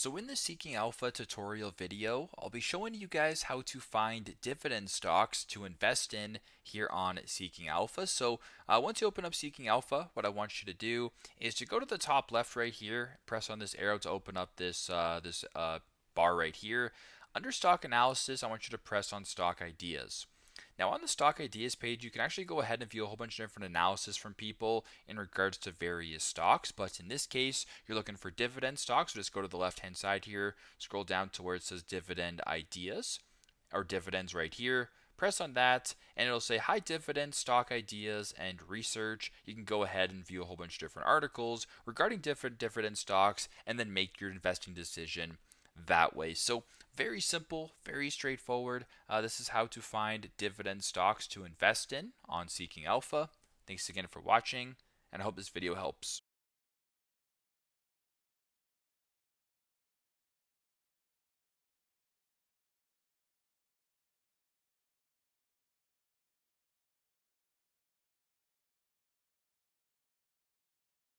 So in the Seeking Alpha tutorial video, I'll be showing you guys how to find dividend stocks to invest in here on Seeking Alpha. So once you open up Seeking Alpha, what I want you to do is to go to the top left right here, press on this arrow to open up this bar right here. Under Stock Analysis, I want you to press on Stock Ideas. Now on the stock ideas page, you can actually go ahead and view a whole bunch of different analysis from people in regards to various stocks. But in this case, you're looking for dividend stocks. So just go to the left hand side here, scroll down to where it says dividend ideas or dividends right here. Press on that and it'll say high dividend stock ideas and research. You can go ahead and view a whole bunch of different articles regarding different dividend stocks and then make your investing decision that way. So very simple, very straightforward. This is how to find dividend stocks to invest in on Seeking Alpha. Thanks again for watching, and I hope this video helps.